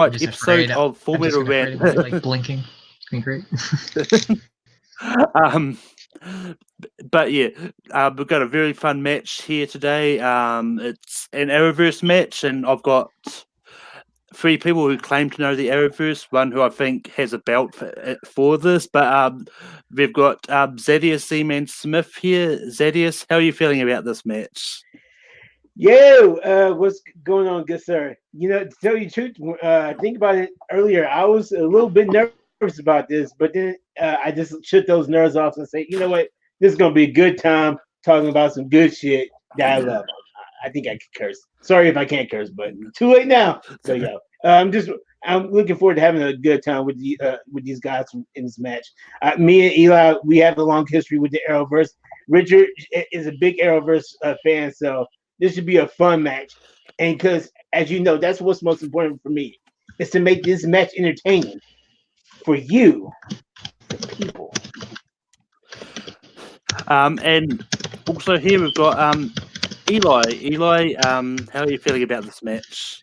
I'm just afraid. Of Full I'm just Metal afraid Rant. it won't be like blinking. It's gonna be great. But yeah, we've got a very fun match here today. It's an Arrowverse match, and I've got three people who claim to know the Arrowverse. One who I think has a belt for this, but we've got Zadius Seaman Smith here. Zadius, how are you feeling about this match? Yo, what's going on, good sir? To tell you the truth, think about it earlier. I was a little bit nervous about this, but then I just shook those nerves off and say, you know what? This is gonna be a good time talking about some good shit that I love. I think I can curse. Sorry if I can't curse, but too late now. So yeah, I'm looking forward to having a good time with these guys in this match. Me and Eli, we have a long history with the Arrowverse. Richard is a big Arrowverse fan, so this should be a fun match. And because, as you know, that's what's most important for me, is to make this match entertaining for you, the people. And also here we've got Eli. Eli, how are you feeling about this match?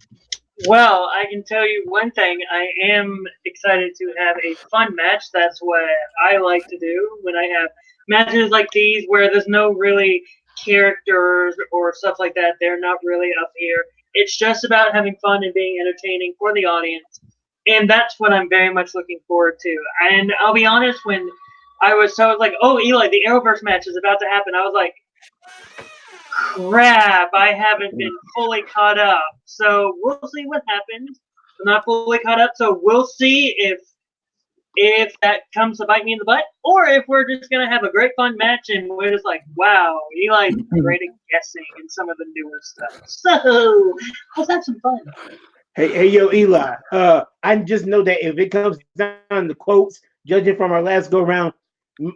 Well, I can tell you one thing. I am excited to have a fun match. That's what I like to do when I have matches like these where there's no really characters or stuff like that. They're not really up here. It's just about having fun and being entertaining for the audience. And that's what I'm very much looking forward to. And I'll be honest, when I was told, like, oh, Eli, the Arrowverse match is about to happen, I was like, crap, I haven't been fully caught up. So we'll see what happens. I'm not fully caught up, so we'll see if that comes to bite me in the butt, or if we're just gonna have a great fun match and we're just like, wow, Eli's great at guessing and some of the newer stuff. So let's have some fun. Hey, yo, Eli. I just know that if it comes down to quotes, judging from our last go round,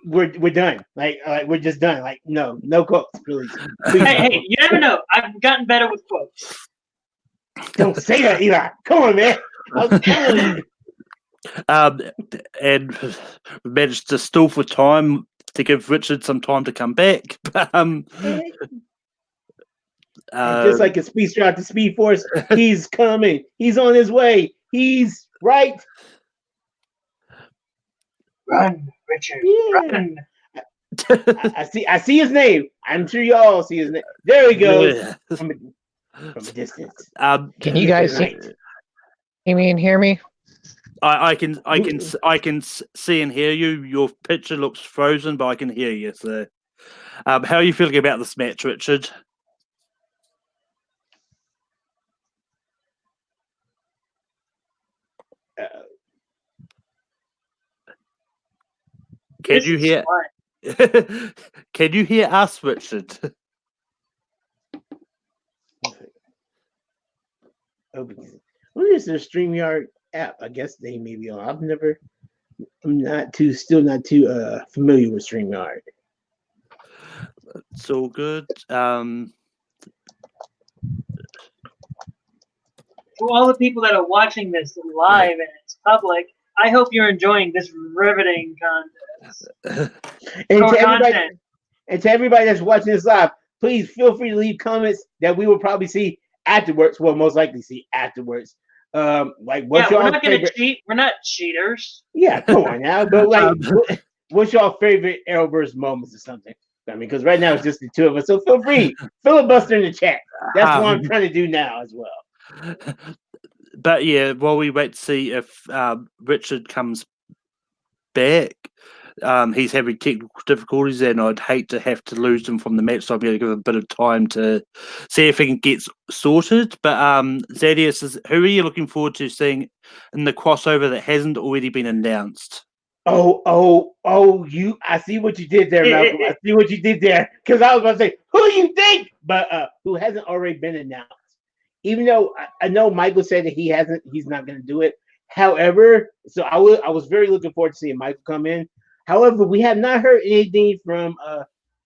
we're done. Like we're just done. Like no quotes, please. Hey, you never know. I've gotten better with quotes. Don't say that, Eli. Come on, man. I'm telling you. And we managed to stall for time to give Richard some time to come back. Just like a speed throughout the Speed Force, he's coming. He's on his way. He's right. Run, Richard. Yeah. Run. I see his name. I'm sure you all see his name. There he goes from a distance. Can you guys see me and hear me? I can see and hear you. Your picture looks frozen, but I can hear you. So, how are you feeling about this match, Richard? Can you hear? Can you hear us, Richard? What is their StreamYard app? I guess they may be on. I'm still not too familiar with StreamYard. It's all good. To all the people that are watching this live and it's public, I hope you're enjoying this riveting contest. And to everybody that's watching this live, please feel free to leave comments that we will probably see afterwards. Well, most likely see afterwards. Like what's we're not going to cheat. We're not cheaters. Yeah, come on now. But like, what's your favorite Arrowverse moments or something? I mean, because right now it's just the two of us. So feel free, filibuster in the chat. That's what I'm trying to do now as well. But yeah, while we wait to see if Richard comes back, he's having technical difficulties, and I'd hate to have to lose him from the match. So I'm going to give him a bit of time to see if he can get sorted. But Zadius, who are you looking forward to seeing in the crossover that hasn't already been announced? You! I see what you did there, Malcolm. I see what you did there. Because I was about to say, who do you think? But who hasn't already been announced? Even though I know Michael said that he's not going to do it. However, so I was very looking forward to seeing Michael come in. However, we have not heard anything from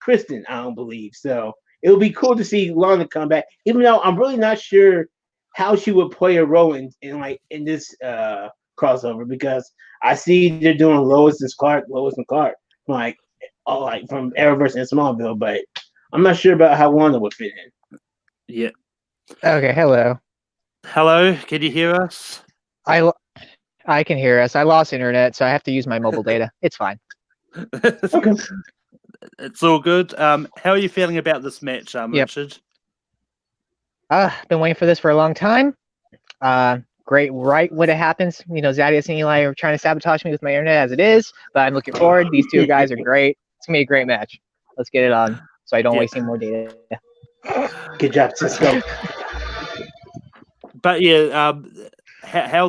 Kristen, I don't believe. So it would be cool to see Lana come back, even though I'm really not sure how she would play a role in this crossover, because I see they're doing Lois and Clark, like from Arrowverse and Smallville, but I'm not sure about how Lana would fit in. Yeah. Okay, hello. Hello, can you hear us? I can hear us. I lost internet, so I have to use my mobile data. It's fine. Okay. It's all good. How are you feeling about this match, Richard? Been waiting for this for a long time. Great. Right when it happens, Zadius and Eli are trying to sabotage me with my internet as it is, but I'm looking forward. These two guys are great. It's gonna be a great match. Let's get it on, so I don't waste any more data. Good job, Cisco. But yeah, how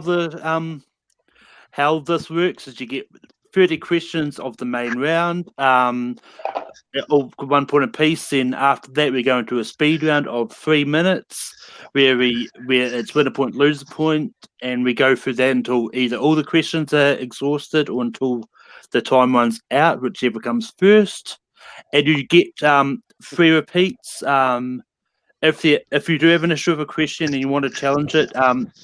this works is you get 30 questions of the main round, all 1 point apiece. Then after that, we go into a speed round of 3 minutes, where it's win a point, lose a point, and we go through that until either all the questions are exhausted or until the time runs out, whichever comes first. And you get 3 repeats. If you do have an issue with a question and you want to challenge it,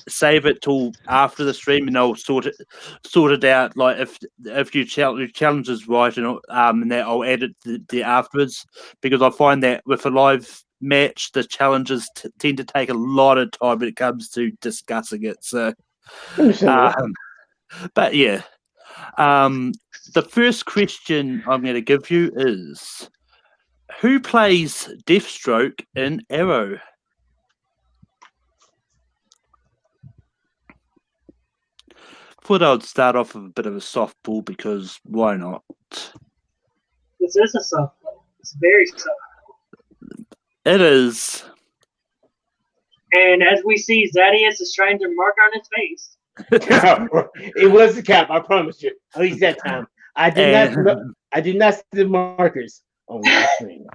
save it till after the stream, and they'll sort it out. Like if your challenge is right, and that I'll add it there afterwards, because I find that with a live match, the challenges tend to take a lot of time when it comes to discussing it. So, but yeah, the first question I'm going to give you is, who plays Deathstroke in Arrow? Thought I'd start off with a bit of a softball, because why not? This is a softball. It's very soft. It is. And as we see, Zadius is trying to mark on his face. It was the cap, I promise you. At least that time. I did not see the markers on the screen.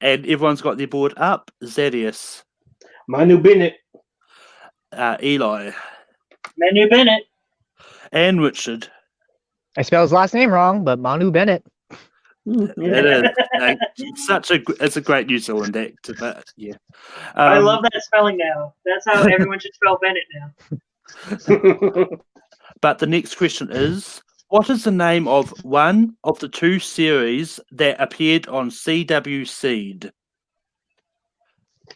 And everyone's got their board up. Zadius. Manu Bennett. Eli. Manu Bennett. And Richard. I spelled his last name wrong, but Manu Bennett. It is. It's a great New Zealand act, but yeah. I love that spelling now. That's how everyone should spell Bennett now. But the next question is, what is the name of one of the 2 series that appeared on CW Seed?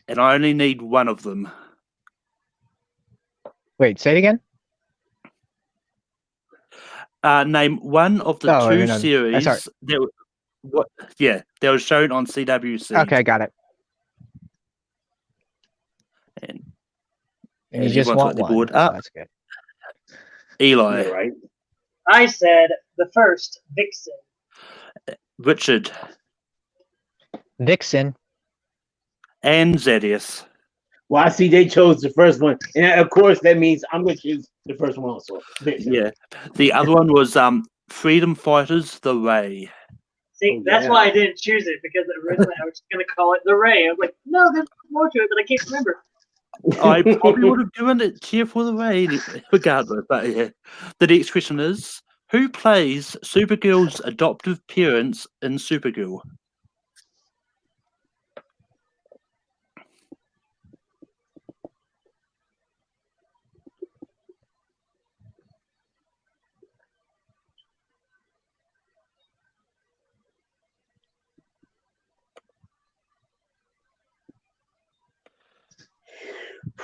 And I only need one of them. Wait, say it again. Name one of the 2 series that was shown on CW Seed. Okay, got it. And you just want one. Board up. So that's good. Eli. Yeah, right. I said the first, Vixen. Richard. Vixen. And Zadius. Well, I see they chose the first one. And of course, that means I'm going to choose the first one also. Yeah. The other one was Freedom Fighters, The Ray. See, that's why I didn't choose it, because originally I was just going to call it The Ray. I was like, no, there's more to it, but I can't remember. I probably would have given it cheer for The Ray, regardless. But yeah. The next question is, who plays Supergirl's adoptive parents in Supergirl?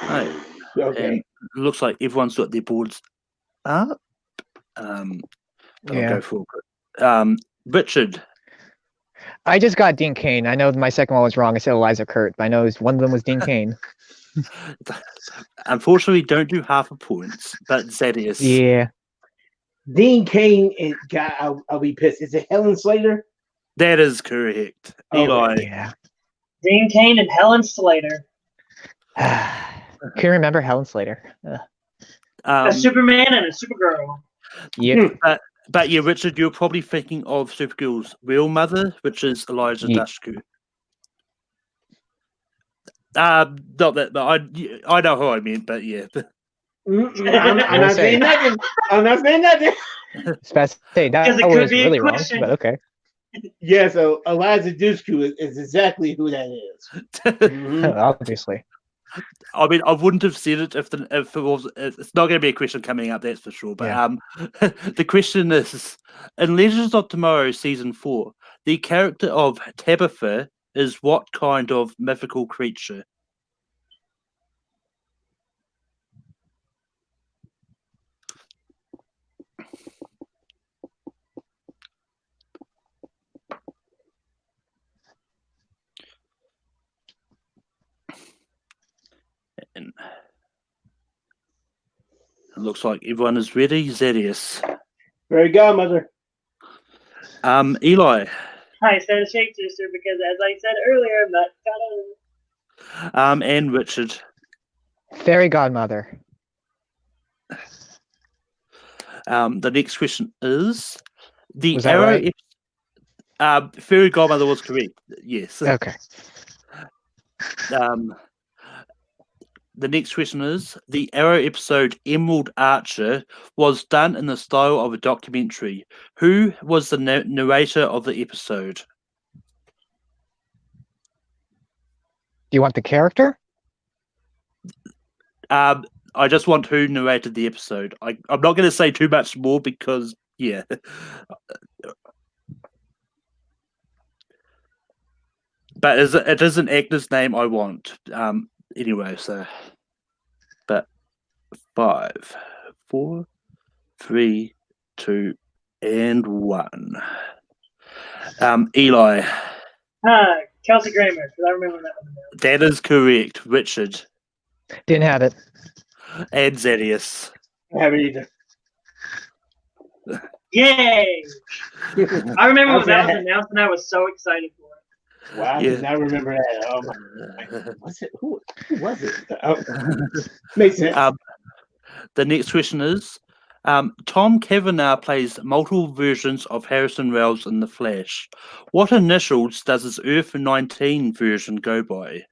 Right. Okay. And it looks like everyone's got their boards up. I'll go for it. Richard. I just got Dean Cain. I know my second one was wrong. I said Eliza Kurt, but I know one of them was Dean Cain. Unfortunately, don't do half a points, but Zadius. Yeah. Dean Cain and I'll be pissed. Is it Helen Slater? That is correct. Eli. Yeah. Dean Cain and Helen Slater. Can you remember Helen Slater? A Superman and a Supergirl. Yep. But yeah, Richard, you're probably thinking of Supergirl's real mother, which is Eliza Dushku. Not that, but I know who I meant, but yeah. I'm not saying nothing. I'm not saying nothing. That was really wrong, but okay. Yeah, so Eliza Dushku is exactly who that is. Obviously. I mean, I wouldn't have said it if it was. It's not going to be a question coming up, that's for sure. But the question is: in Legends of Tomorrow season 4, the character of Tabitha is what kind of mythical creature? It looks like everyone is ready. Zedius. Very godmother. Eli. I said a shapeshifter because, as I said earlier, I'm not gonna. And Richard. Fairy godmother. The next question is the Was that Arrow. right? Fairy Godmother was correct. Yes. Okay. The next question is the Arrow episode Emerald Archer was done in the style of a documentary. Who was the narrator of the episode? Do you want the character? I just want who narrated the episode. I'm not going to say too much more because, yeah. But it is an actor's name I want. Anyway, so. But 5, 4, 3, 2, and 1. Eli. Kelsey Grammer, because I remember that one. That is correct. Richard. Didn't have it. And Zedius. I haven't either. Yay! I remember when that was Okay. announced, and I was so excited for it. Wow, I Yeah. did not remember that. Oh my! Was it? Who was it? Oh, makes sense. The next question is Tom Kavanagh plays multiple versions of Harrison Wells in The Flash. What initials does his Earth 19 version go by?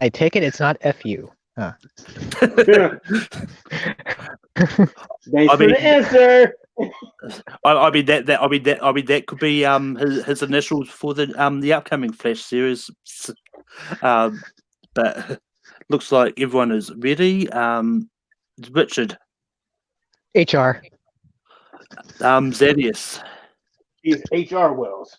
I take it it's not FU. Huh. Thanks for mean- the answer. I mean that could be his initials for the upcoming Flash series. But looks like everyone is ready. Richard. HR. Zedius. He's HR Wells.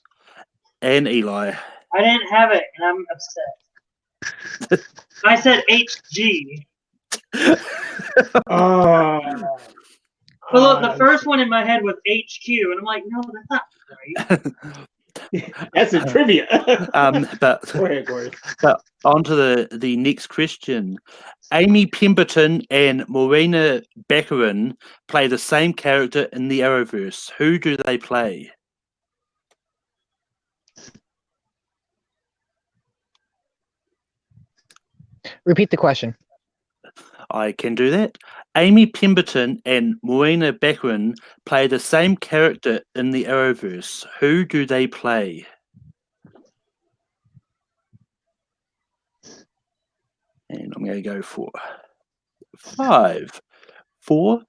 And Eli. I didn't have it, and I'm upset. I said HG. Oh. But look, the first one in my head was HQ, and I'm like, no, that's not right. That's a trivia. But Go ahead, Corey. on to the next question. Amy Pemberton and Morena Baccarin play the same character in the Arrowverse. Who do they play? Repeat the question. I can do that. Amy Pemberton and Morena Baccarin play the same character in the Arrowverse. Who do they play? And I'm going to go for 5, 4,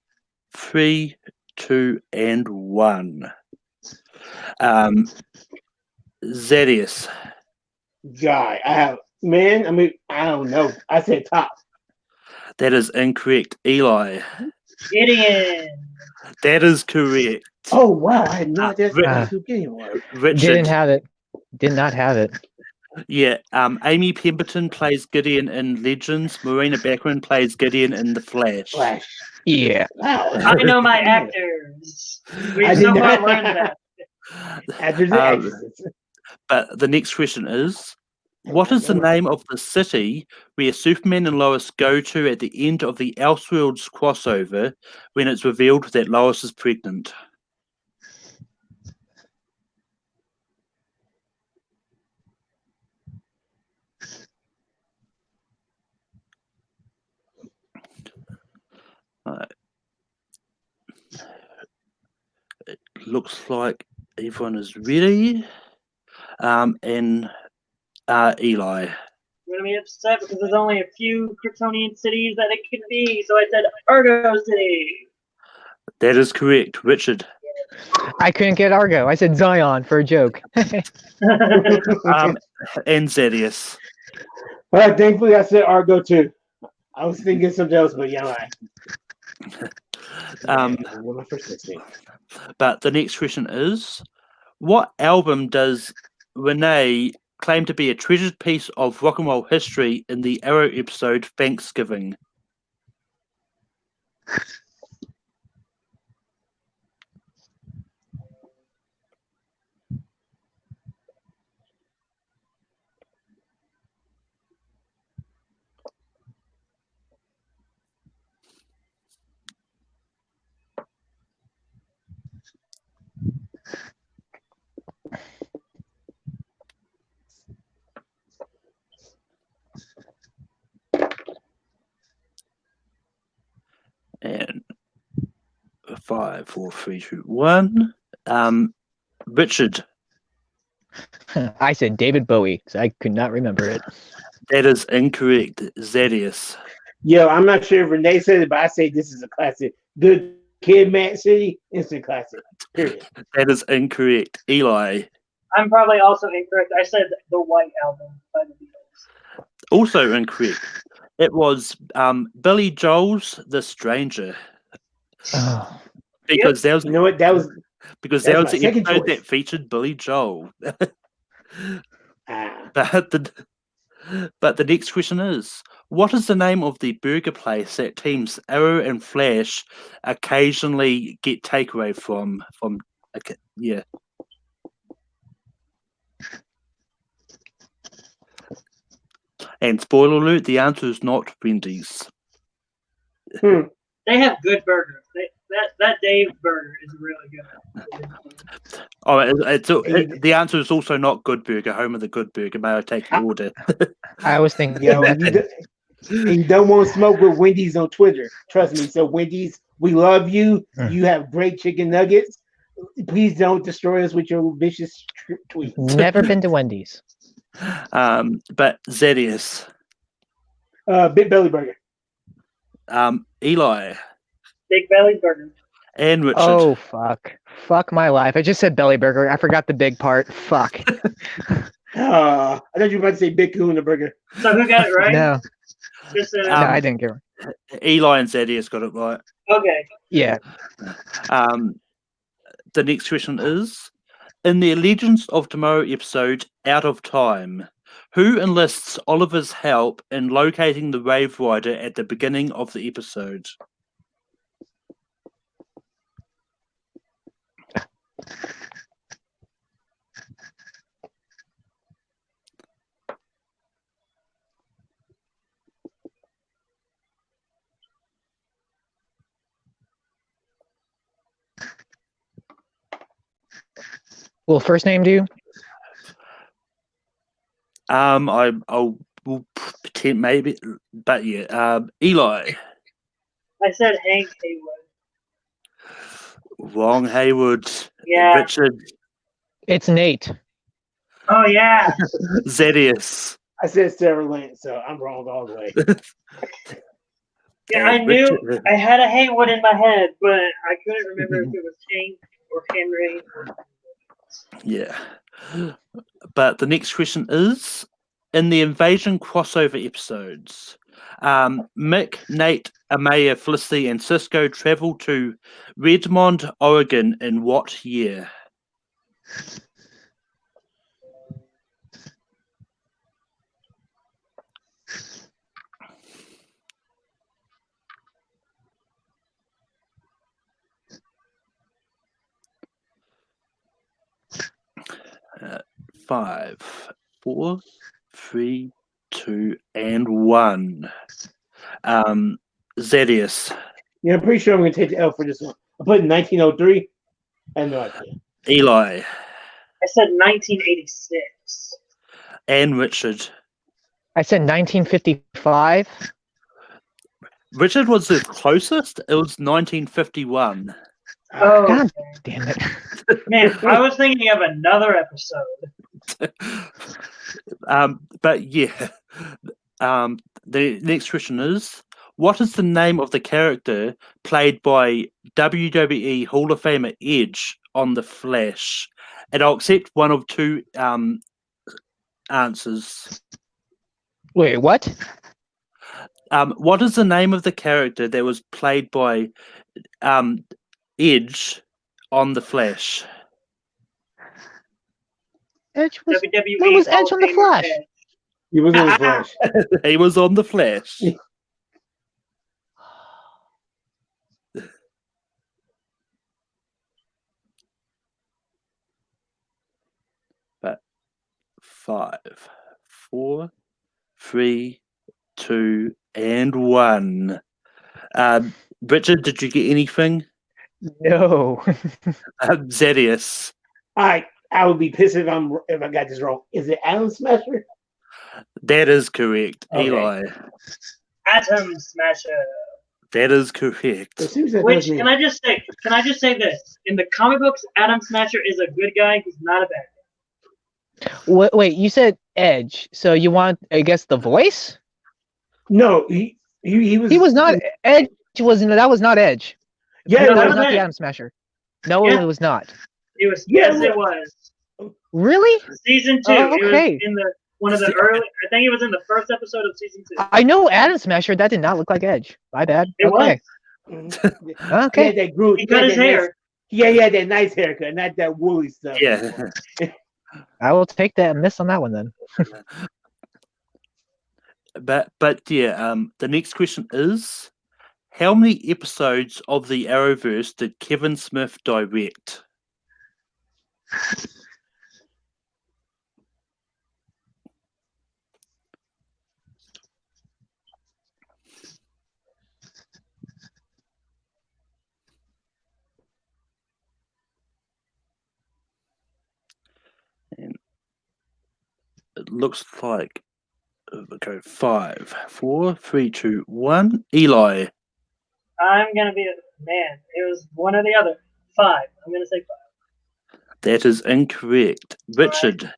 3, 2, and 1. Zedius. Guy, I don't know. I said top. That is incorrect. Eli. Gideon. That is correct. Oh wow, I had no idea Ri- that's who getting one. Richard. Didn't have it. Did not have it. Yeah. Amy Pemberton plays Gideon in Legends. Morena Baccarin plays Gideon in The Flash. Flash. Yeah. Wow. I know my actors. I We did so far not- learned that. After the exorcist. But the next question is, what is the name of the city where Superman and Lois go to at the end of the Elseworlds crossover when it's revealed that Lois is pregnant? It looks like everyone is ready. And Eli. I'm gonna be upset because there's only a few Kryptonian cities that it could be, so I said Argo City. That is correct. Richard. I couldn't get Argo. I said Zion for a joke. And Zedius. Well, thankfully I said Argo too. I was thinking something else, but yeah, my first mistake. But the next question is, what album does Renee claim to be a treasured piece of rock and roll history in the Arrow episode Thanksgiving? 5, 4, 3, 2, 1. Richard. I said David Bowie because I could not remember it. That is incorrect. Zedius. Yo, I'm not sure if Renee said it, but I say this is a classic. Good Kid, Mad City, instant classic. Period. That is incorrect. Eli. I'm probably also incorrect. I said the White Album by the Beatles. Also incorrect. It was Billy Joel's The Stranger. Oh, Because there was You know what? That was because that's there was my an second episode choice. that featured Billy Joel. ah, But the next question is, what is the name of the burger place that teams Arrow and Flash occasionally get takeaway from? Yeah. And spoiler alert, the answer is not Wendy's. They have good burgers. That Dave burger is really good. Oh, the answer is also not Good Burger, home of the Good Burger. May I take your order? I was thinking. yo, that. you don't want to smoke with Wendy's on Twitter. Trust me. So Wendy's, we love you. You have great chicken nuggets. Please don't destroy us with your vicious tweets. Never been to Wendy's. But Zedius. Big Belly Burger. Eli. Big Belly Burger. And Richard. Oh fuck my life! I just said belly burger. I forgot the big part. Fuck. I thought you were about to say Big Kahuna Burger. So who got it right? No, Just, no, I didn't get it. Eli and Zedius got it right. okay. Yeah. The next question is, in the Legends of Tomorrow episode, Out of Time, who enlists Oliver's help in locating the Wave Rider at the beginning of the episode? Will first name do? I'll pretend maybe, but yeah. Eli. I said Hank Haywood. Wrong, Haywood. Yeah. Richard. It's Nate. Oh yeah. Zedius. I said Sarah Lynn, so I'm wrong all the way. Yeah, I knew I had a Haywood in my head, but I couldn't remember if it was Hank or Henry. Yeah. But the next question is, in the Invasion crossover episodes, Mick, Nate, Amaya, Felicity, and Cisco travel to Redmond, Oregon in what year? Five, 4, 3, 2, and 1. Zedius. Yeah, I'm pretty sure I'm going to take the L for this one. I put 1903. I have no idea. Eli. I said 1986. And Richard. I said 1955. Richard was the closest. It was 1951. Oh, God damn it. man, I was thinking of another episode. But yeah. The next question is, what is the name of the character played by WWE Hall of Famer Edge on The Flash? And I'll accept one of two answers. Wait, what? What is the name of the character that was played by Edge on The Flash? Edge was. WWE When was Hall Edge of on The Famer Flash? Edge. He was on the Flash. He was on The Flash. But 5, 4, 3, 2, and 1. Richard, did you get anything? No. Zedius. I would be pissed if I got this wrong. Is it Atom Smasher? That is correct. Okay. Eli. Atom Smasher. That is correct. It seems that Which does can I just say this? In the comic books, Adam Smasher is a good guy. He's not a bad guy. Wait, you said Edge, so you want, I guess, the voice? No, he was. He was not Edge. That was not Edge. Yeah, No, that that was was not the Edge. Adam Smasher. No, Yeah. it was not. It was. Yeah, Yes, it was. Really? Season 2. Oh, It was okay. in the one of the early. I think it was in the first episode of season 2. I know Adam Smasher. That did not look like Edge. My bad. It Okay. Mhm. Okay. Yeah, that grew. He cut his hair. Yeah, he had that nice haircut, not that woolly stuff. Yeah. I will take that miss on that one then. But yeah, the next question is, how many episodes of the Arrowverse did Kevin Smith direct? And it looks like okay, 5, 4, 3, 2, 1. Eli. I'm gonna be a man. It was one or the other. 5. I'm gonna say 5. That is incorrect. Richard.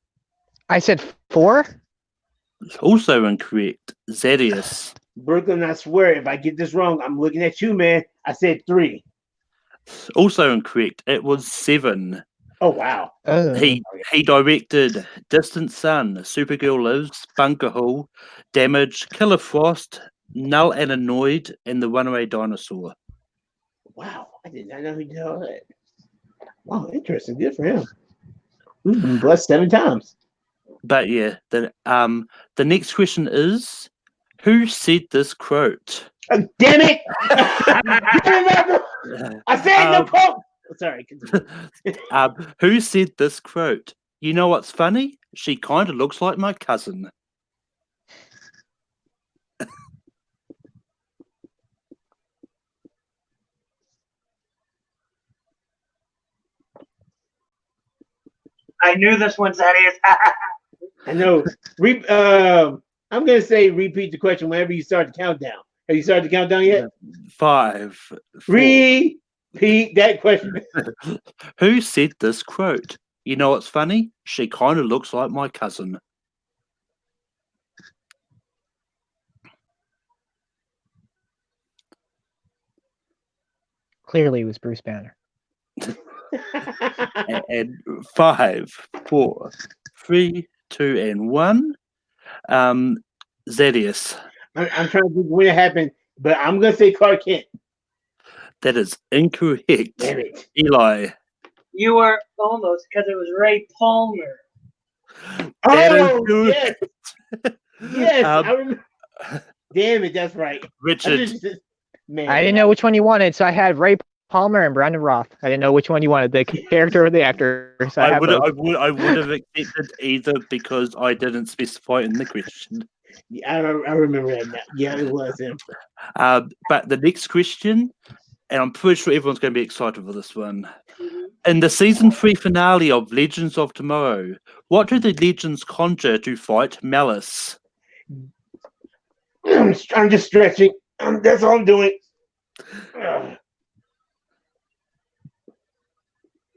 I said 4. Also incorrect. Zadius. Brooklyn, I swear, if I get this wrong, I'm looking at you, man. I said 3. Also incorrect. It was 7. Oh wow. He directed Distant Sun, Supergirl Lives, Bunker Hill, Damage, Killer Frost, Null and Annoyed, and The Runaway Dinosaur. Wow, I did not know he did all that. Wow, interesting. Good for him. We've been blessed 7 times. But yeah, the next question is, who said this quote? Damn it! Damn it, I said no quote. Sorry. Continue. Who said this quote? You know what's funny? She kind of looks like my cousin. I knew this one, Zadius. I know. I'm gonna say repeat the question whenever you start the countdown. Have you started the countdown yet? 5. 4. Repeat that question. Who said this quote? You know what's funny? She kind of looks like my cousin. Clearly, it was Bruce Banner. And 5, 4, 3, 2, and 1. Zadius. I'm trying to think when it happened, but I'm gonna say Clark Kent. That is incorrect. Damn it. Eli. You were almost, because it was Ray Palmer. Oh yes. Yes, Um, I remember. Damn it, that's right. Richard. Man, I didn't know which one you wanted, so I had Ray Palmer and Brandon Roth. I didn't know which one you wanted, the character or the actor. So I would both. have accepted either because I didn't specify in the question. Yeah, I remember that now. Yeah, it was him. But the next question, and I'm pretty sure everyone's going to be excited for this one. In the season 3 finale of Legends of Tomorrow, what do the legends conjure to fight Malice? I'm just stretching. That's all I'm doing. Ugh.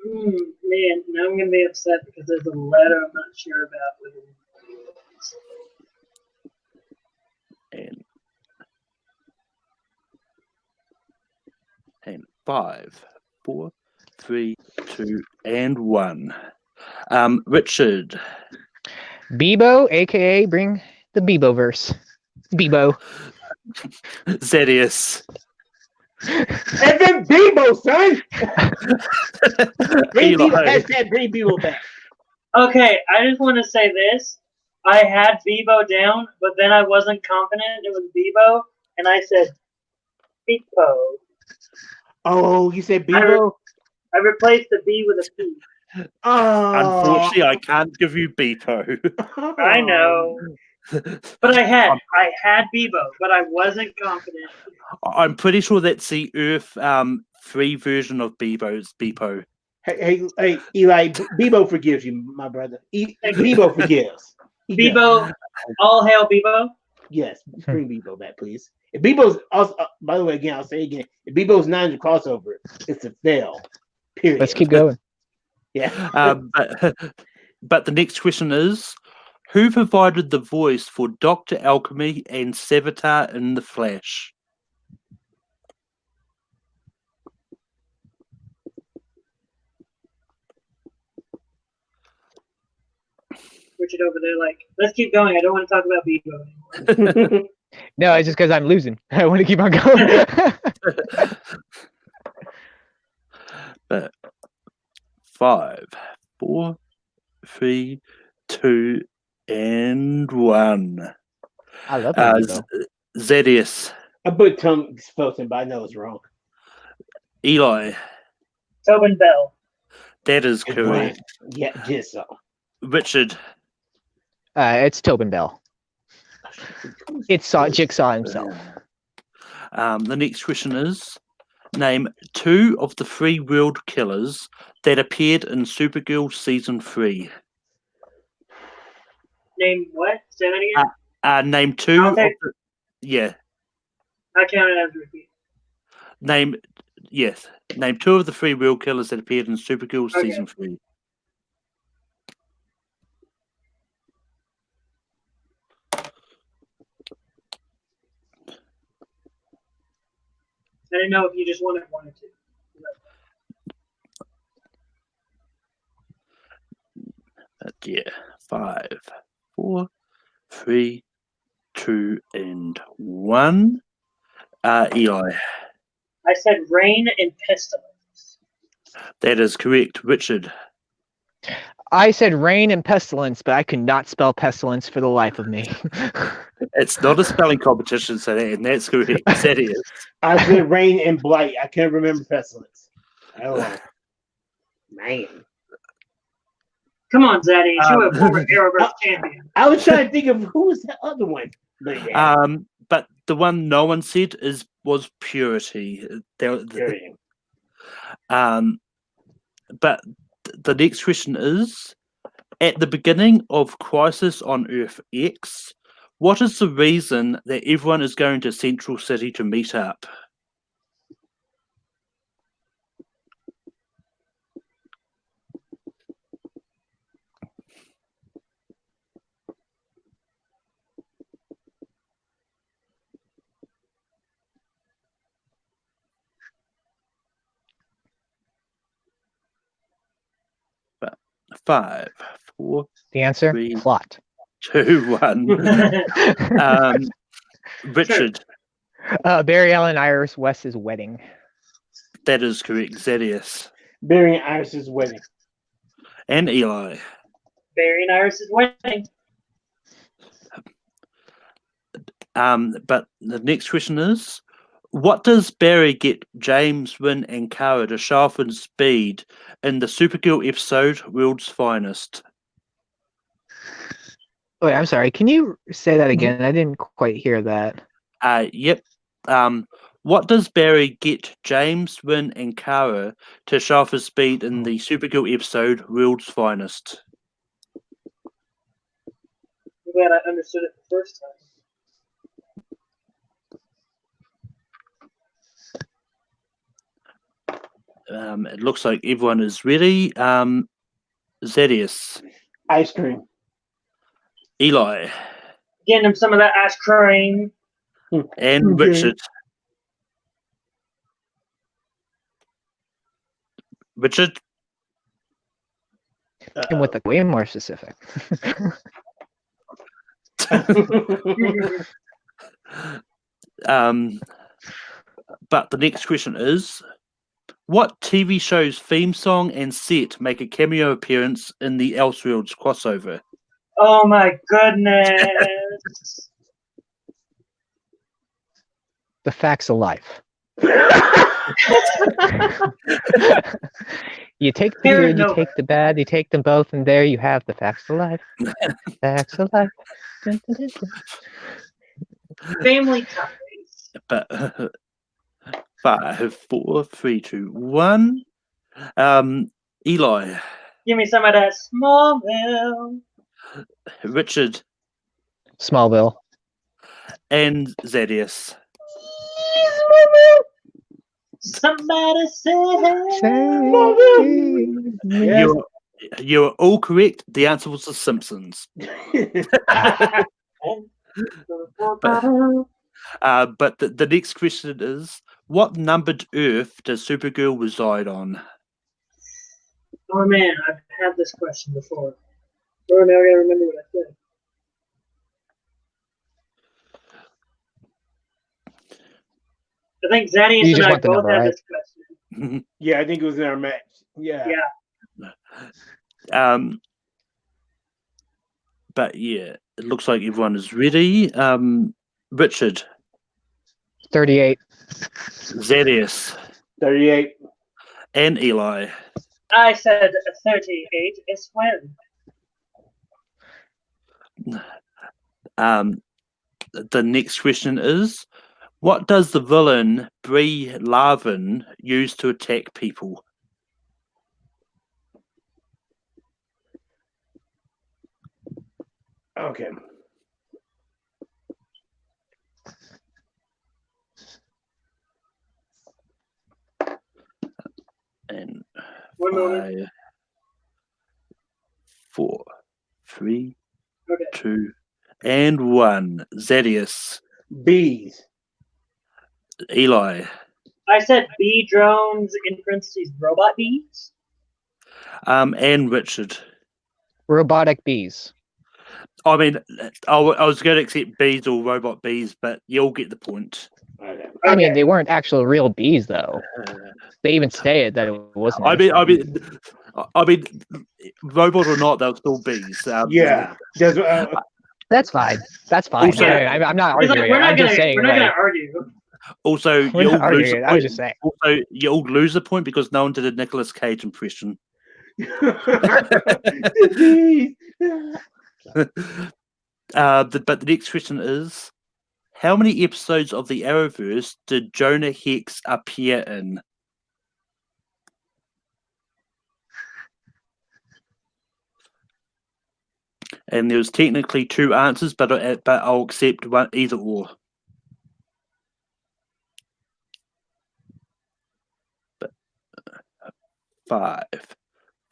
Man, now I'm gonna be upset because there's a letter I'm not sure about with him. And 5, 4, 3, 2, and 1. Richard. Bebo, aka bring the Bebo-verse. Bebo. Zadius. And then Bebo, son. Bring Bebo, Eli. hashtag bring Bebo back. Okay, I just want to say this. I had Bebo down, but then I wasn't confident it was Bebo, and I said Bebo. Oh, you said Bebo? I replaced the B with a P. Oh. Unfortunately, I can't give you Beto. I know. But I had Bebo, but I wasn't confident. I'm pretty sure that's the Earth 3 version of Bebo's Bepo. Hey, Eli, Bebo forgives you, my brother. Bebo forgives. He Bebo, all hail Bebo. Yes, bring Bebo back, please. If Bebo's also, by the way, again, I'll say again, if Bebo's not in the crossover, it's a fail. Period. Let's keep going. Yeah. But the next question is, who provided the voice for Dr. Alchemy and Savitar in The Flash? Richard over there, like, let's keep going. I don't want to talk about Bebo anymore. No, it's just because I'm losing. I want to keep on going. But 5, 4, 3, 2, and 1. I love my Bebo. Zedius, I put Tom Felton, but I know it's wrong. Eli, Tobin Bell. that is correct. Yeah, just so. Richard, It's Tobin Bell. It's Jigsaw himself. the next question is, name 2 of the 3 world killers that appeared in Supergirl Season 3. Name what? Say that again? Name 2 of Okay. the... Yeah. I counted as repeat. Name 2 of the 3 world killers that appeared in Supergirl Okay. Season 3. I didn't know if you just wanted one or two. But yeah, 5, 4, 3, 2, and 1. Eli, I said rain and pestilence. that is correct. Richard, I said rain and pestilence, but I could not spell pestilence for the life of me. it's not a spelling competition, so that's correct. That is. I said rain and blight. I can't remember pestilence. I don't know. Man. Come on, Zaddy. You a former Arrowverse champion. I was trying to think of who was that other one. But yeah, But the one no one said was purity. period. But the next question is, at the beginning of Crisis on Earth X, what is the reason that everyone is going to Central City to meet up? But 5, 4, The answer? 3, Plot. 2, 1. Richard, Barry Allen Iris West's wedding. that is correct. Zedius, Barry and Iris's wedding. and Eli. Barry and Iris's wedding. But the next question is, what does Barry get James, Wynn, and Kara to sharpen speed in the Supergirl episode World's Finest? Wait, I'm sorry. Can you say that again? I didn't quite hear that. Yep. What does Barry get James, Wynn, and Kara to sharpen speed in the Supergirl episode World's Finest? I'm glad I understood it the first time. It looks like everyone is ready. Zedius, Ice cream. Eli, Getting him some of that ice cream. and Okay. Richard. Richard, And with the way more specific. but the next question is, what TV show's theme song and set make a cameo appearance in the Elseworlds crossover? Oh my goodness. The facts of life. You take the Fair good, you enough. take the bad, you take them both, and there you have the facts of life. Facts of life. Dun, dun, dun, dun. Family ties. But 5, 4, 3, 2, 1. Eli, Give me some of that Smallville. Richard, Smallville. and Zadius. Somebody say. Yes. You are all correct. The answer was The Simpsons. But the next question is, what numbered Earth does Supergirl reside on? Oh man, I've had this question before. Oh, now I gotta remember what I said. I think Zanius You and just I want the both number, had right? this question. Yeah, I think it was in our match. Yeah. But yeah, it looks like everyone is ready. Richard, 38. Zadius, 38. and Eli. I said 38 as well. The next question is, what does the villain Brie Larvin use to attack people? Okay. And One moment. 5, 4, 3, Okay. 2, and 1. Zadius, Bees. Eli, I said bee drones in parentheses robot bees. and Richard. Robotic bees. I mean, I was going to accept bees or robot bees, but you'll get the point. Okay. I mean, Okay. they weren't actual real bees, though. They even say it that it wasn't. I mean, actual. robot or not, they're still bees. Yeah. That's, That's fine. That's fine. Also- I'm not It's arguing. like, we're not I'm gonna just saying. we're not Like, gonna argue. Also, we're you'll not lose arguing. a I was point. just saying. Also, you'll lose a point because no one did a Nicolas Cage impression. bees. But the next question is, how many episodes of the Arrowverse did Jonah Hex appear in? And there was technically two answers, but I'll accept one, either or. But 5,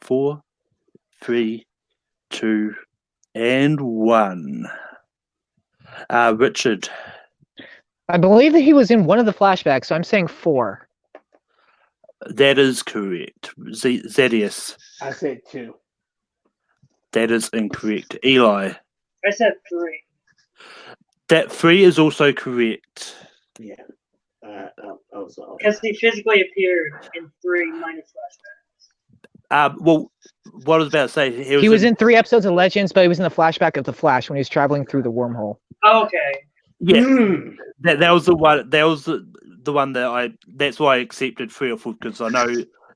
4, 3, 2, and 1. Richard. I believe that he was in one of the flashbacks, so I'm saying 4. That is correct. Zadius. I said 2. That is incorrect. Eli. I said 3. That 3 is also correct. Yeah. I was off. Because he physically appeared in 3 minus flashbacks. Well, what I was about to say, He was in 3 episodes of Legends, but he was in the flashback of the Flash when he was traveling through the wormhole. Okay. Yeah, Mm. that was the one. That was the one that That's why I accepted 3 or 4 because I know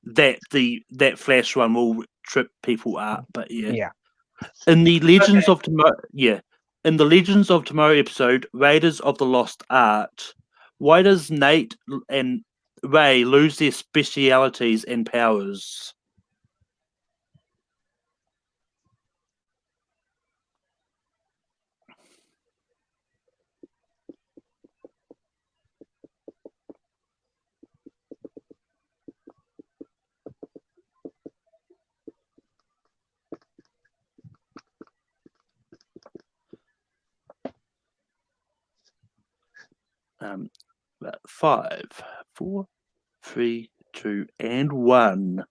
that that Flash one will trip people up. But yeah. In the Legends of Tomorrow, in the Legends of Tomorrow episode, Raiders of the Lost Art, why does Nate and Ray lose their specialities and powers? Um, 5, 4, 3, 2, and 1.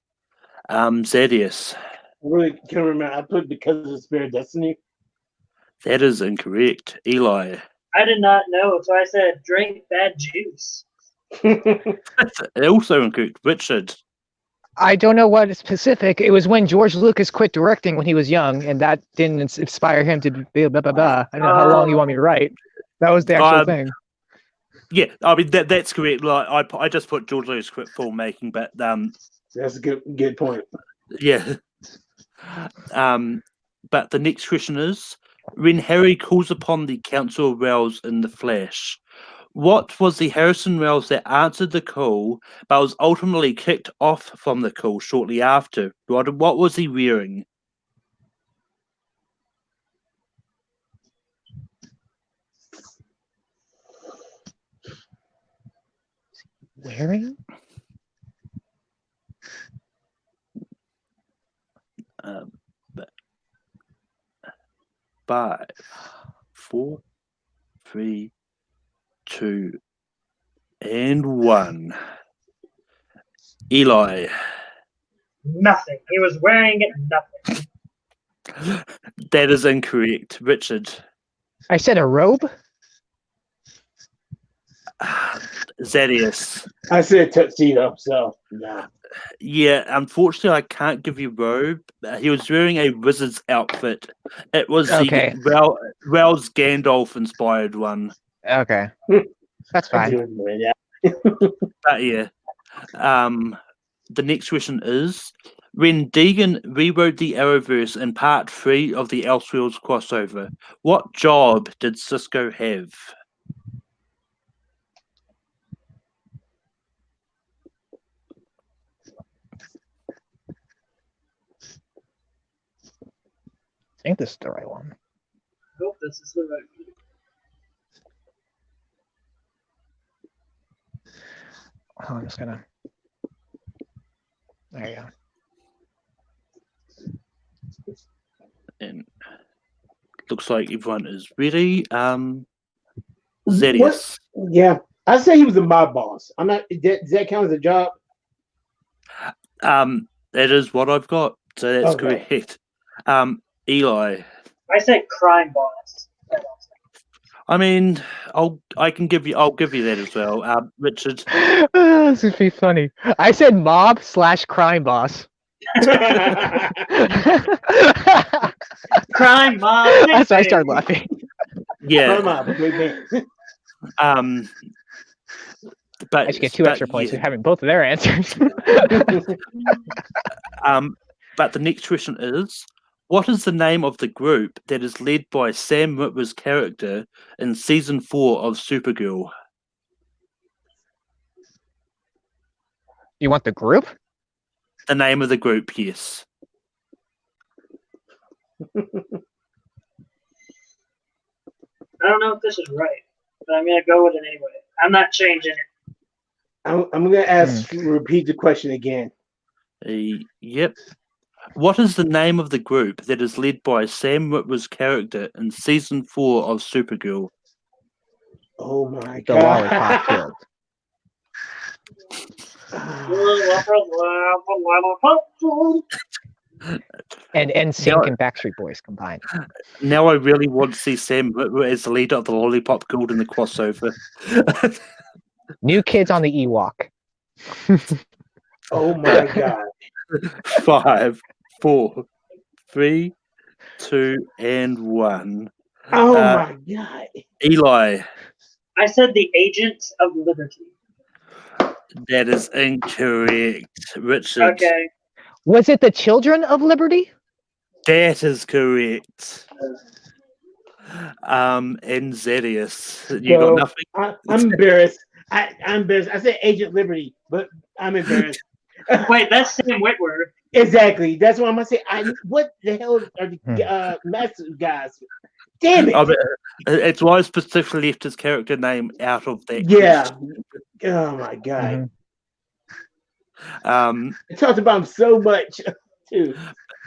Zadius. I really can't remember. I put because of the Spirit of Destiny. That is incorrect. Eli. I did not know, so I said drink bad juice. That's also incorrect. Richard. I don't know what specific. It was when George Lucas quit directing when he was young, and that didn't inspire him to be blah, blah, blah. I don't know how long you want me to write. That was the actual thing. Yeah, I mean that's correct. Like I just put George Lucas quit filmmaking, but that's a good point. Yeah. But the next question is, when Harry calls upon the Council of Realms in The Flash, what was the Harrison Wells that answered the call but was ultimately kicked off from the call shortly after? What was he wearing? Wearing? But 5, 4, 3, 2, and 1. Eli. Nothing. He was wearing it. Nothing. That is incorrect. Richard. I said a robe? Zadius. I said tuxedo, so no. Yeah, unfortunately, I can't give you robe. He was wearing a wizard's outfit. It was Okay. the Wells Gandalf inspired one. Okay. That's I fine. do it, yeah. But yeah. The next question is: when Deegan rewrote the Arrowverse in Part 3 of the Elseworlds crossover, what job did Cisco have? I think this is the right one. I hope this is the right one. Oh, I'm just gonna. There you go. And looks like everyone is ready. Zedius. Yeah, I say he was a mob boss. I'm not. Does that count as a job? That is what I've got. So that's Okay. correct. Eli. I said crime boss. I mean, I'll give you that as well. Richard. This would be funny. I said mob/crime boss. Crime mob. That's why I started laughing. Yeah. Come on, great man. But I should get 2 extra points for having both of their answers. But the next question is: what is the name of the group that is led by Sam Witwer's character in season 4 of Supergirl? You want the group? The name of the group, yes. I don't know if this is right, but I'm gonna go with it anyway. I'm not changing it. I'm gonna ask. Repeat the question again. Yep. What is the name of the group that is led by Sam Witwer's character in season 4 of Supergirl? Oh my The god! Lollipop Guild. And NSYNC and Backstreet Boys combined. Now I really want to see Sam Witwer as the leader of the Lollipop Guild in the crossover. New Kids on the Ewok. Oh my god! 5, 4, 3, 2, and 1. Oh my god! Eli. I said the Agents of Liberty. That is incorrect. Richard. Okay. Was it the Children of Liberty? That is correct. And Zedius. You got nothing? I'm embarrassed. I'm embarrassed. I said Agent Liberty, but I'm embarrassed. Wait, that's Sam Witwer. Exactly. That's what I'm gonna say. What the hell are the massive guys? Damn it! It's why I specifically left his character name out of that. Yeah. question. Oh my god. I talked about him so much too.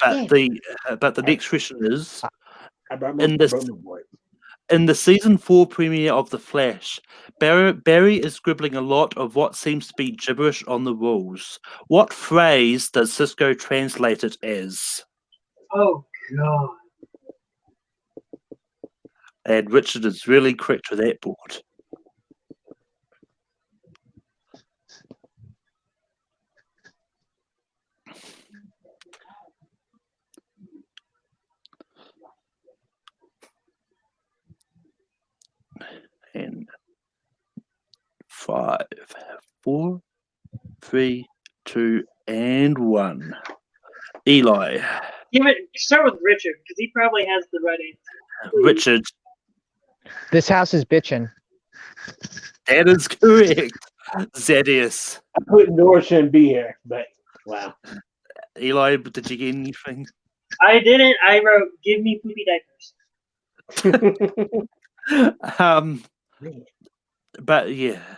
But the next question is: in the season 4 premiere of The Flash, Barry is scribbling a lot of what seems to be gibberish on the walls. What phrase does Cisco translate it as? Oh god. And Richard is really quick to that board. And 5, 4, 3, 2, and 1. Eli. Start with Richard, because he probably has the right answer. Richard. This house is bitchin'. That is correct. Zedius. I put Nora shouldn't be here, but wow. Eli, did you get anything? I didn't. I wrote, "Give me poopy diapers." But yeah.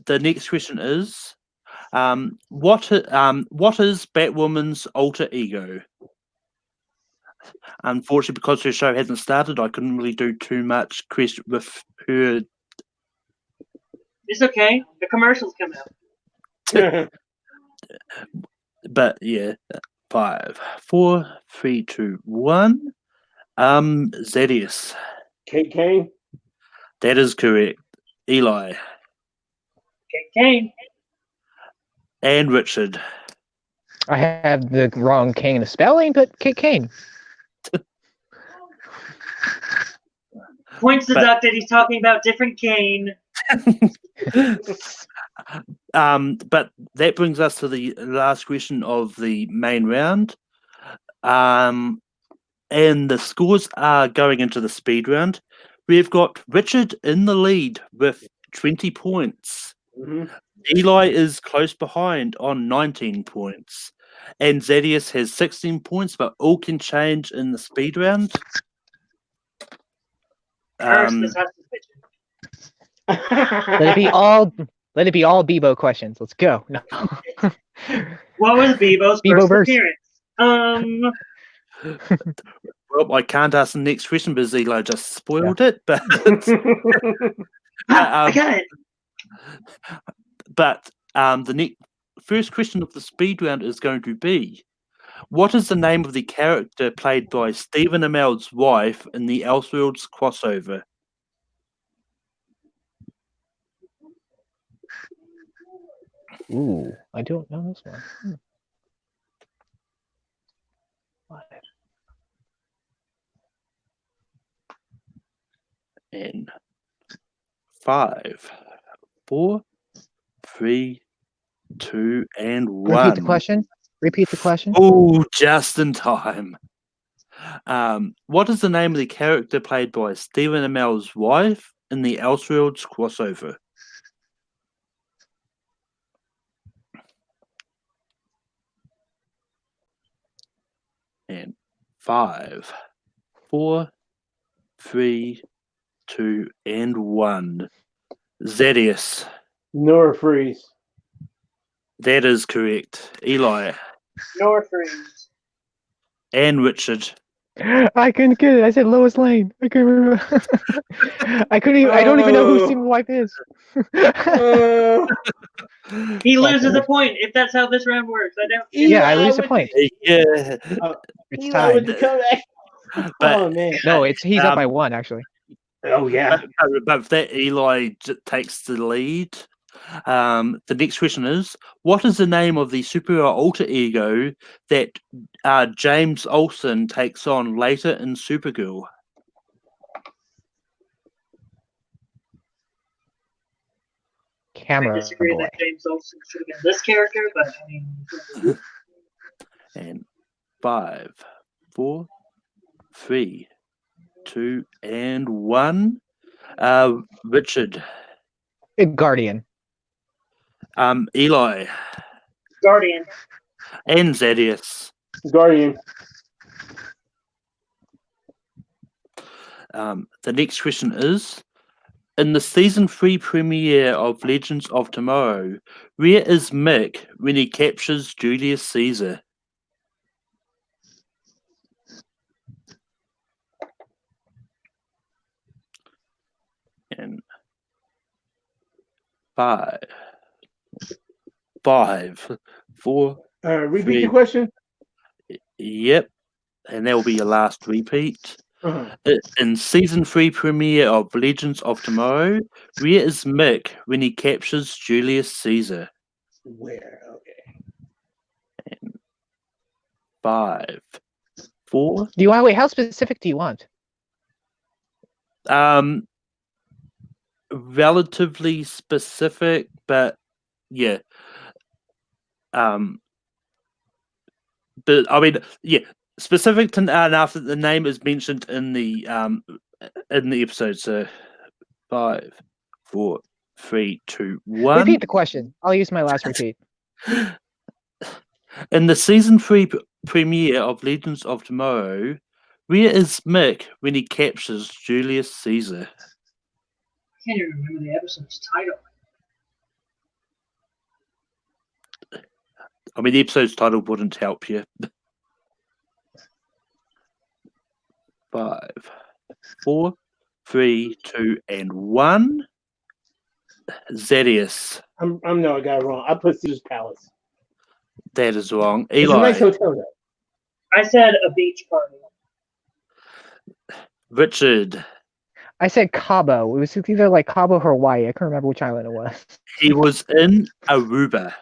the next question is, what is Batwoman's alter ego? Unfortunately, because her show hasn't started, I couldn't really do too much with her. It's okay. The commercials come out. But yeah, 5, 4, 3, 2, 1. Zedius. Kate Kane. That is correct. Eli Kate Kane. and Richard. I have the wrong Kane in the spelling, but Kate Kane. Points deducted. He's talking about different Kane. But that brings us to the last question of the main round. And the scores are going into the speed round. We've got Richard in the lead with 20 points. Mm-hmm. Eli is close behind on 19 points. And Zedius has 16 points, but all can change in the speed round. First, this has to Let it be all Bebo questions. Let's go. No. What was Bebo's first Bebo-verse. appearance? Well, I can't ask the next question because Eli just spoiled it. But I got it. But the first question of the speed round is going to be, what is the name of the character played by Stephen Amell's wife in the Elseworlds crossover? Ooh, I don't know this one. In 5, 4, 3, 2, and 1. Repeat the question. Repeat the question. Oh, just in time. What is the name of the character played by Stephen Amell's wife in the Elseworlds crossover? And 5, 4, 3, 2, and 1. Zedius. Nora Freeze. That is correct. Eli Nor Freeze. and Richard. I couldn't get it. I said Lois Lane. I couldn't remember. I couldn't. Even, I don't even know who Stephen's wife is. He loses a point if that's how this round works. I don't. Yeah, I lose a point. Yeah. It's Eli tied. with the comeback. But, Oh man. No, he's up by 1 actually. Oh yeah. but if that Eli takes the lead, the next question is, what is the name of the superhero alter ego that James Olsen takes on later in Supergirl? Camera I disagree boy. that James Olsen should have been this character, but I mean. And 5, 4, 3, 2, and 1. Richard. Guardian. Eli Guardian. and Zedius. Guardian. The next question is, in the season 3 premiere of Legends of Tomorrow, where is Mick when he captures Julius Caesar? And 5, 4. Repeat 3. the question. Yep, and that will be your last repeat. Uh-huh. In season 3 premiere of Legends of Tomorrow, where is Mick when he captures Julius Caesar? Where? Okay. 5, 4. Do you want? Wait, how specific do you want? Relatively specific, but yeah. But I mean, yeah, specific to enough that the name is mentioned in the episode. So 5, 4, 3, 2, 1. Repeat the question. I'll use my last repeat. In the season 3 premiere of Legends of Tomorrow, where is Mick when he captures Julius Caesar? I can't even remember the episode's title. I mean, the episode's title wouldn't help you. 5, 4, 3, 2, and 1. Zedius. I'm no, I got it wrong. I put Caesar's Palace. That is wrong. It's a Eli. nice hotel though. I said a beach party. Richard. I said Cabo. It was either like Cabo or Hawaii. I can't remember which island it was. He was in Aruba.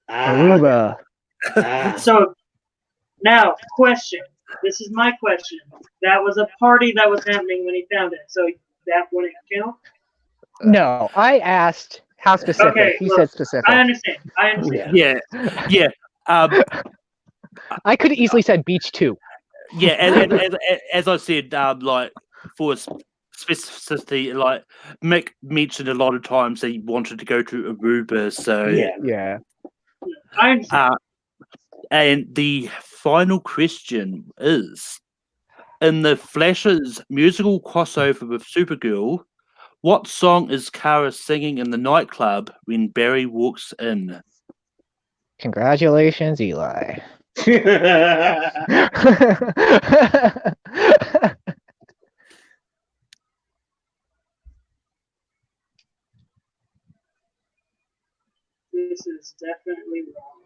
Aruba. So now, question. This is my question. That was a party that was happening when he found it, so that wouldn't count? No, I asked how specific. Okay, He look, said specific. I understand. Yeah. I could have easily said beach too. Yeah, as I said, like for specificity, like Mick mentioned a lot of times that he wanted to go to Aruba, so Yeah. I understand. And the final question is: in the Flash's musical crossover with Supergirl, what song is Kara singing in the nightclub when Barry walks in? Congratulations, Eli. This is definitely wrong.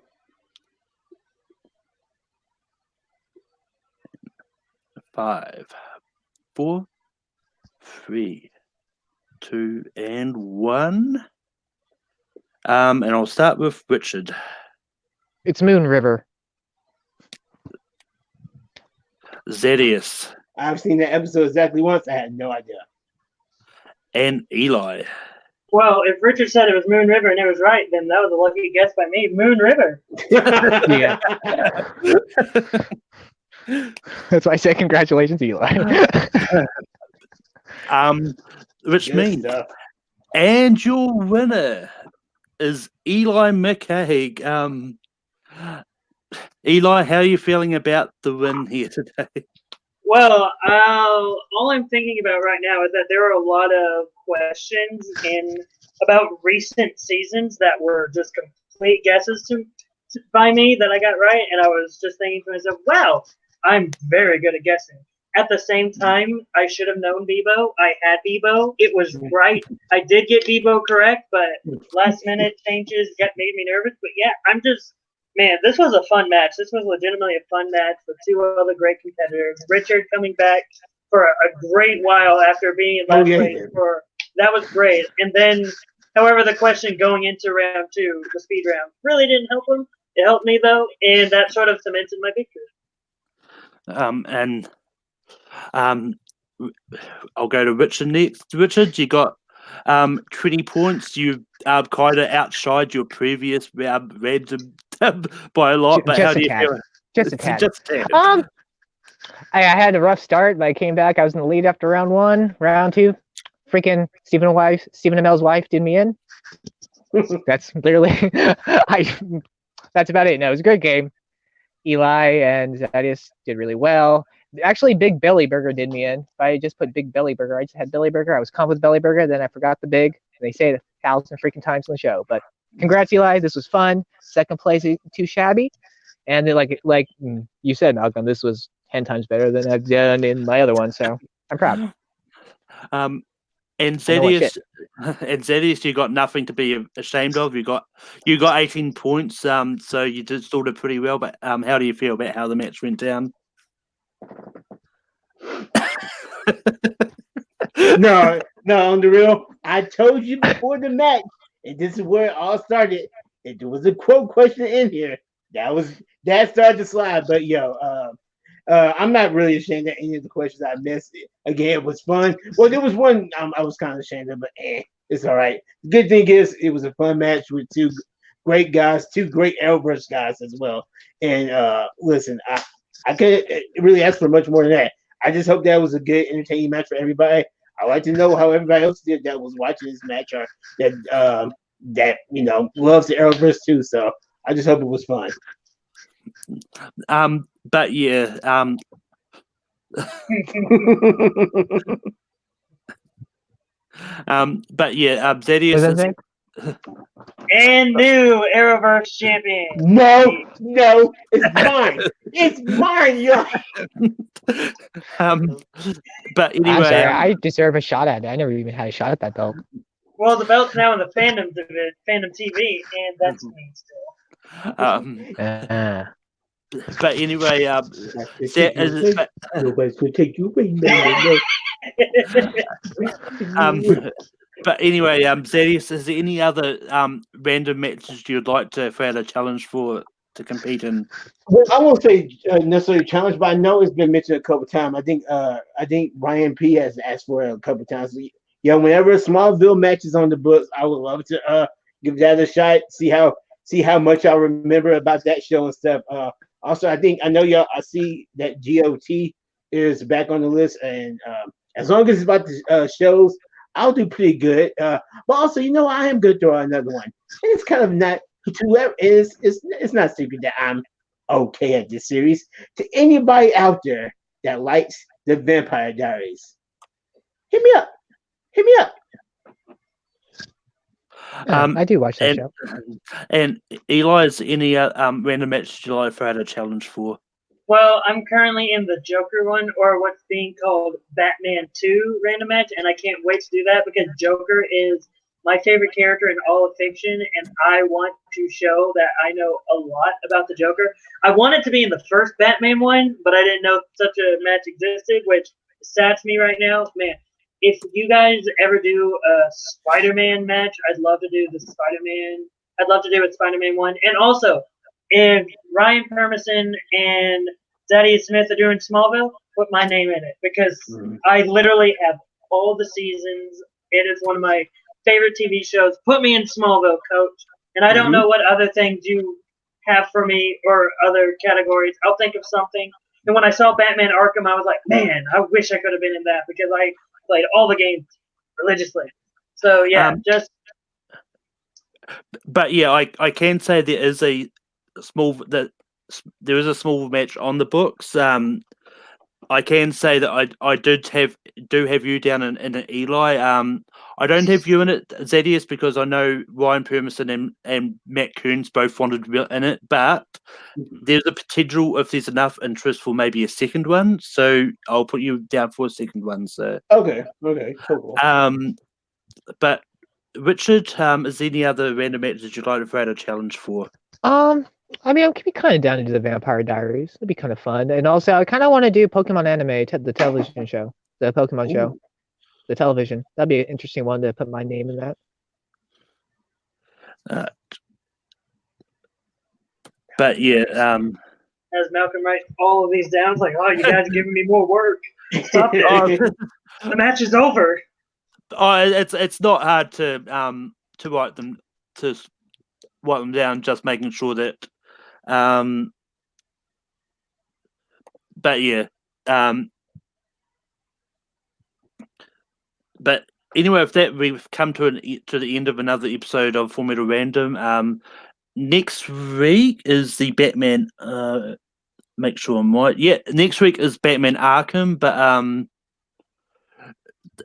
5, 4, 3, 2, and 1. And I'll start with Richard. It's Moon River. Zedius. I've seen that episode exactly once. I had no idea. And Eli. Well, if Richard said it was Moon River and it was right, then that was a lucky guess by me. Moon River. Yeah. That's why I said congratulations, Eli. Which Good means, stuff. and your winner is Eli McCaig. Eli, how are you feeling about the win here today? Well, all I'm thinking about right now is that there are a lot of questions about recent seasons that were just complete guesses by me that I got right, and I was just thinking to myself, wow, I'm very good at guessing. At the same time, I should have known Bebo. I had Bebo. It was right. I did get Bebo correct, but last minute changes made me nervous. But yeah, man, this was a fun match. This was legitimately a fun match with two other great competitors. Richard coming back for a great while after being in last place. That was great. And then, however, the question going into round 2, the speed round, really didn't help him. It helped me though, and that sort of cemented my victory. I'll go to Richard next. Richard, you got 20 points. You kind of outshined your previous round by a lot. But how do you feel? Just a tad. Just a tad. I had a rough start, but I came back. I was in the lead after round 1. Round 2, freaking Stephen Amell's wife did me in. That's literally that's about it. No, it was a good game. Eli and Zadius did really well. Actually, Big Belly Burger did me in. If I just put Big Belly Burger, I just had Belly Burger. I was calm with Belly Burger, then I forgot the big. They say it 1,000 freaking times in the show. But congrats, Eli. This was fun. Second place, too shabby. And then, like you said, Malcolm, this was 10 times better than I've done in my other one. So I'm proud. And Zedius, you got nothing to be ashamed of. You got 18 points. So you did sort of pretty well. But how do you feel about how the match went down? No, on the real, I told you before the match, and this is where it all started. If there was a quote question in here, that started to slide. But I'm not really ashamed of any of the questions I missed. Again, it was fun. Well, there was one I was kind of ashamed of, but it's all right. The good thing is it was a fun match with two great guys, two great Arrowverse guys as well. And listen, I couldn't really ask for much more than that. I just hope that was a good, entertaining match for everybody. I'd like to know how everybody else did that was watching this match or that loves the Arrowverse too. So I just hope it was fun. But yeah, Zedius. and new Arrowverse champion. No, it's mine. It's mine, yo. But I'm anyway, sorry, I deserve a shot at it. I never even had a shot at that belt. Well, the belt's now in the fandom TV, and that's me still. But anyway, Nobody's gonna take you away, but anyway, Zedius, is there any other random matches you'd like to throw out a challenge for to compete in? Well, I won't say necessarily challenge, but I know it's been mentioned a couple times. I think Ryan P has asked for it a couple times. Yeah, whenever Smallville match is on the books, I would love to give that a shot. See how much I remember about that show and stuff. Also, I know y'all. I see that GOT is back on the list, and as long as it's about the shows, I'll do pretty good. But also, I am good to throw another one. And it's kind of not to it's not secret that I'm okay at this series. To anybody out there that likes the Vampire Diaries, hit me up. I do watch that show. And Eli, is any random matches you like to throw out a challenge for? Well, I'm currently in the Joker one, or what's being called Batman 2 random match, and I can't wait to do that because Joker is my favorite character in all of fiction, and I want to show that I know a lot about the Joker. I wanted to be in the first Batman one, but I didn't know such a match existed, which is sad to me right now. Man, if you guys ever do a Spider-Man match, I'd love to do the Spider-Man. I'd love to do a Spider-Man one, and also if Ryan Permison and Zadie Smith are doing Smallville, put my name in it because I literally have all the seasons. It is one of my favorite TV shows. Put me in Smallville, coach. And I don't know what other things you have for me or other categories. I'll think of something. And when I saw Batman Arkham, I was like, man, I wish I could have been in that because I played all the games religiously. So yeah, But yeah, I can say there is a small match on the books. I can say that I do have you down in an Eli. I don't have you in it, Zedius, because I know Ryan Permison and Matt Coons both wanted to be in it, but there's a potential if there's enough interest for maybe a second one. So I'll put you down for a second one. So okay, cool. But Richard, is there any other random matches you'd like to throw out a challenge for? I mean, I'm kind of down to do the Vampire Diaries. It'd be kind of fun. And also, I kind of want to do Pokemon anime, the television show, the Pokemon show, the television. That'd be an interesting one to put my name in that. But yeah, as Malcolm writes all of these down, it's like, oh, you guys are giving me more work. Stop it. The match is over. It's not hard to write them down. Just making sure that. But yeah. But anyway, with that, we've come to the end of another episode of Full Metal Random. Next week is the Batman. Make sure I'm right. Yeah, next week is Batman Arkham, but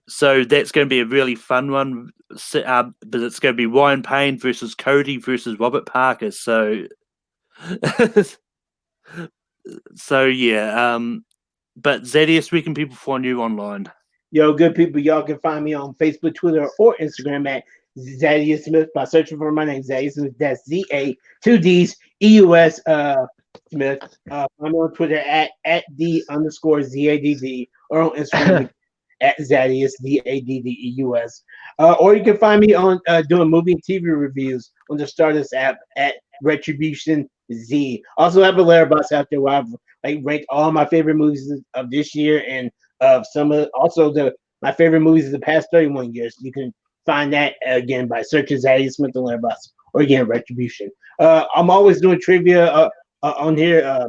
so that's going to be a really fun one. But it's going to be Ryan Payne versus Cody versus Robert Parker. So, so yeah. But Zedius, where can people find you online? Yo, good people, y'all can find me on Facebook, Twitter, or Instagram at Zadius Smith by searching for my name, Zadius Smith. That's ZA2Ds Smith. I'm on Twitter at @D_ZADD or on Instagram at Zadius DADDEUS. Or you can find me on doing movie and TV reviews on the Stardust app at Retribution Z. Also have a Letterboxd out there where I've ranked all my favorite movies of this year and of some of my favorite movies of the past 31 years. You can find that again by searching Zadie Smith on Letterboxd or again Retribution. I'm always doing trivia on here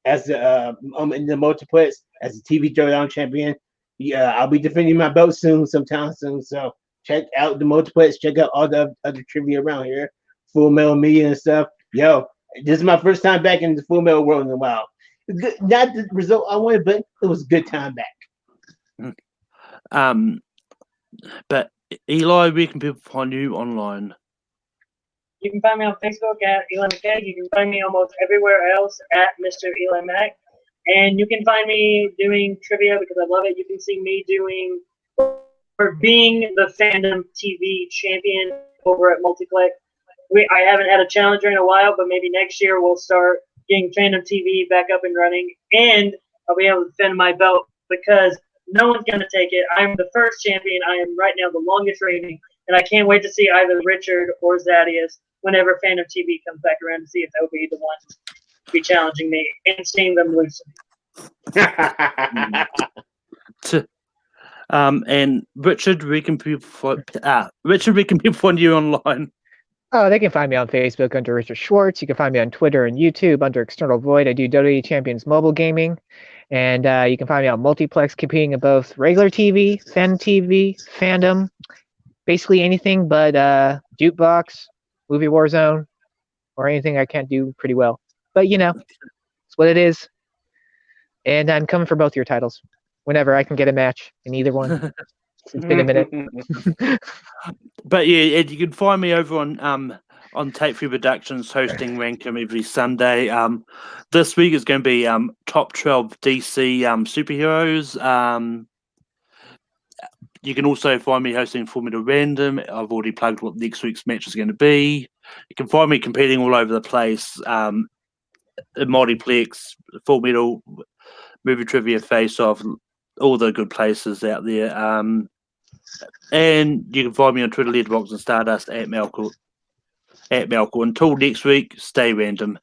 as I'm in the multiplex as a TV Throwdown champion. Yeah, I'll be defending my belt sometime soon. So check out the multiplex. Check out all the other trivia around here, Full Metal Media and stuff. Yo, this is my first time back in the Full Metal world in a while. Good, not the result I wanted, but it was a good time back. But Eli, where can people find you online? You can find me on Facebook at Eli McKay. You can find me almost everywhere else at Mr. Eli Mac. And you can find me doing trivia because I love it. You can see me doing or being the Fandom TV champion over at Multiplex. I haven't had a challenger in a while, but maybe next year we'll start getting Fandom TV back up and running, and I'll be able to defend my belt because no one's going to take it. I'm the first champion. I am right now the longest reigning, and I can't wait to see either Richard or Zadius whenever Fandom TV comes back around to see if they'll be the ones to be challenging me and seeing them lose. And Richard, we can find you online. Oh, they can find me on Facebook under Richard Schwartz. You can find me on Twitter and YouTube under External Void. I do WWE Champions Mobile Gaming. And you can find me on Multiplex, competing in both regular TV, fan TV, fandom, basically anything but Jukebox, Movie Warzone, or anything I can't do pretty well. But, you know, it's what it is. And I'm coming for both your titles whenever I can get a match in either one. It's been a minute. But yeah, Ed, you can find me over on Tape Free Productions hosting Rankum every Sunday. This week is going to be top 12 DC superheroes. You can also find me hosting Formula Random. I've already plugged what next week's match is going to be. You can find me competing all over the place. Multiplex, Full Metal, Movie Trivia, Face Off, all the good places out there. And you can find me on Twitter, Letterboxd, and Stardust at Malcolm. Until next week, stay random.